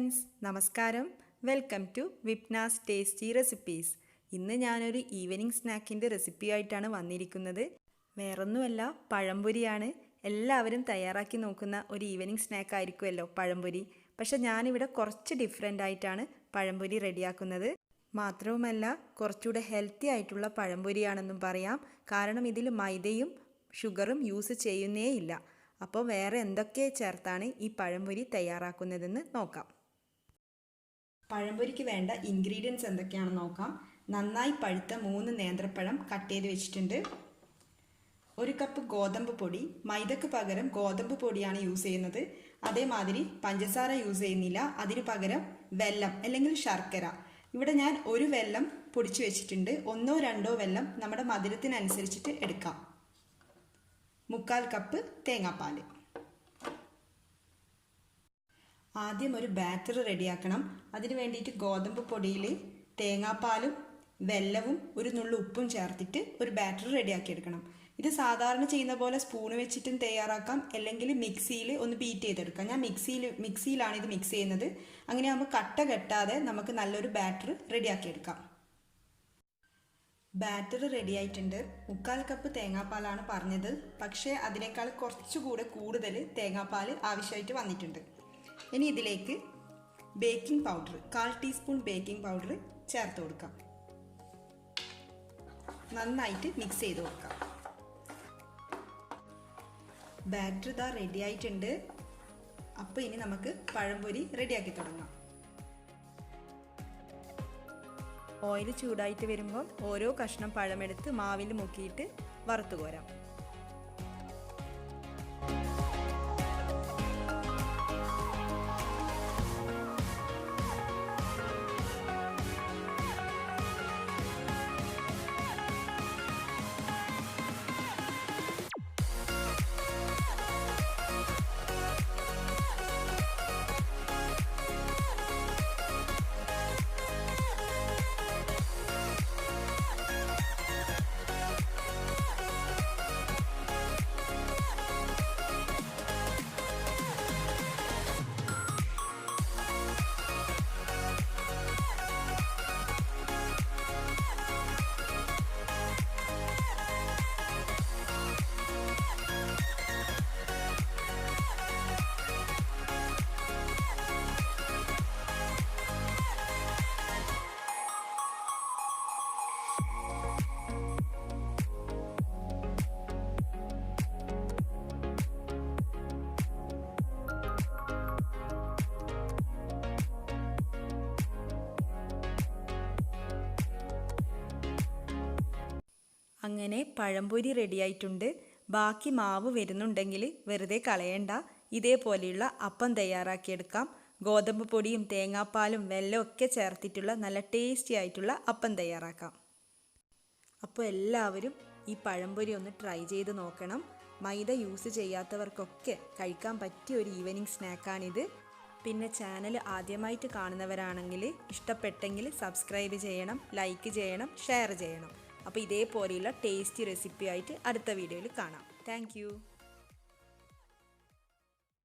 Friends, നമസ്കാരം. Welcome to വിപ്നാസ് tasty recipes. ഇന്ന് ഞാനൊരു ഈവനിങ് സ്നാക്കിൻ്റെ റെസിപ്പി ആയിട്ടാണ് വന്നിരിക്കുന്നത്. വേറൊന്നുമല്ല, പഴംപൊരിയാണ്. എല്ലാവരും തയ്യാറാക്കി നോക്കുന്ന ഒരു ഈവനിങ് സ്നാക്ക് ആയിരിക്കുമല്ലോ പഴംപൊരി. പക്ഷെ ഞാനിവിടെ കുറച്ച് ഡിഫറെൻ്റ് ആയിട്ടാണ് പഴംപൊരി റെഡിയാക്കുന്നത്. മാത്രവുമല്ല, കുറച്ചുകൂടെ ഹെൽത്തി ആയിട്ടുള്ള പഴംപൊരിയാണെന്നും പറയാം. കാരണം ഇതിൽ മൈദയും ഷുഗറും യൂസ് ചെയ്യുന്നേയില്ല. അപ്പോൾ വേറെ എന്തൊക്കെ ചേർത്താണ് ഈ പഴംപൊരി തയ്യാറാക്കുന്നതെന്ന് നോക്കാം. പഴംപൊരിക്ക് വേണ്ട ഇൻഗ്രീഡിയൻസ് എന്തൊക്കെയാണെന്ന് നോക്കാം. നന്നായി പഴുത്ത 3 നേന്ത്രപ്പഴം കട്ട് ചെയ്ത് വെച്ചിട്ടുണ്ട്. 1 കപ്പ് ഗോതമ്പ് പൊടി. മൈദക്ക് പകരം ഗോതമ്പ് പൊടിയാണ് യൂസ് ചെയ്യുന്നത്. അതേമാതിരി പഞ്ചസാര യൂസ് ചെയ്യുന്നില്ല. അതിന് പകരം വെല്ലം അല്ലെങ്കിൽ ശർക്കര. ഇവിടെ ഞാൻ 1 വെല്ലം പൊടിച്ചു വെച്ചിട്ടുണ്ട്. 1 or 2 വെല്ലം നമ്മുടെ മധുരത്തിനനുസരിച്ചിട്ട് എടുക്കാം. 3/4 കപ്പ് തേങ്ങാപ്പാൽ. ആദ്യം ഒരു ബാറ്റർ റെഡിയാക്കണം. അതിന് വേണ്ടിയിട്ട് ഗോതമ്പ് പൊടിയിൽ തേങ്ങാപ്പാലും വെല്ലവും ഒരു നുള്ളു ഉപ്പും ചേർത്തിട്ട് ഒരു ബാറ്റർ റെഡിയാക്കിയെടുക്കണം. ഇത് സാധാരണ ചെയ്യുന്ന പോലെ സ്പൂൺ വെച്ചിട്ടും തയ്യാറാക്കാം, അല്ലെങ്കിൽ മിക്സിയിൽ ഒന്ന് ബീറ്റ് ചെയ്തെടുക്കാം. ഞാൻ മിക്സിയിലാണ് ഇത് മിക്സ് ചെയ്യുന്നത്. അങ്ങനെയാകുമ്പോൾ കട്ട കെട്ടാതെ നമുക്ക് നല്ലൊരു ബാറ്റർ റെഡിയാക്കിയെടുക്കാം. ബാറ്റർ റെഡി ആയിട്ടുണ്ട്. 3/4 കപ്പ് തേങ്ങാപ്പാലാണ് പറഞ്ഞത്, പക്ഷേ അതിനേക്കാൾ കുറച്ചുകൂടെ കൂടുതൽ തേങ്ങാപ്പാൽ ആവശ്യമായിട്ട് വന്നിട്ടുണ്ട്. ഇനി ഇതിലേക്ക് baking powder 1/4 teaspoon baking powder ചേർത്ത് കൊടുക്കാം. നന്നായിട്ട് മിക്സ് ചെയ്ത് കൊടുക്കാം. ബാറ്റർ ഇതാ റെഡി ആയിട്ടുണ്ട്. അപ്പോൾ ഇനി നമുക്ക് പഴംപൊരി റെഡിയാക്കി തുടങ്ങാം. ഓയിൽ ചൂടായിട്ട് വരുമ്പോൾ ഓരോ കഷ്ണം പഴമെടുത്ത് മാവിൽ മുക്കിയിട്ട് വറുത്ത് കോരാം. അങ്ങനെ പഴംപൊരി റെഡിയായിട്ടുണ്ട്. ബാക്കി മാവ് വരുന്നുണ്ടെങ്കിൽ വെറുതെ കളയണ്ട. ഇതേപോലെയുള്ള അപ്പം തയ്യാറാക്കിയെടുക്കാം. ഗോതമ്പ് പൊടിയും തേങ്ങാപ്പാലും വെല്ലവും ഒക്കെ ചേർത്തിട്ടുള്ള നല്ല ടേസ്റ്റി ആയിട്ടുള്ള അപ്പം തയ്യാറാക്കാം. അപ്പോൾ എല്ലാവരും ഈ പഴംപൊരി ഒന്ന് ട്രൈ ചെയ്ത് നോക്കണം. മൈദ യൂസ് ചെയ്യാത്തവർക്കൊക്കെ കഴിക്കാൻ പറ്റിയ ഒരു ഈവനിങ് സ്നാക്കാണിത്. പിന്നെ ചാനൽ ആദ്യമായിട്ട് കാണുന്നവരാണെങ്കിൽ ഇഷ്ടപ്പെട്ടെങ്കിൽ സബ്സ്ക്രൈബ് ചെയ്യണം, ലൈക്ക് ചെയ്യണം, ഷെയർ ചെയ്യണം. അപ്പോൾ ഇതേപോലെയുള്ള ടേസ്റ്റി റെസിപ്പി ആയിട്ട് അടുത്ത വീഡിയോയിൽ കാണാം. താങ്ക്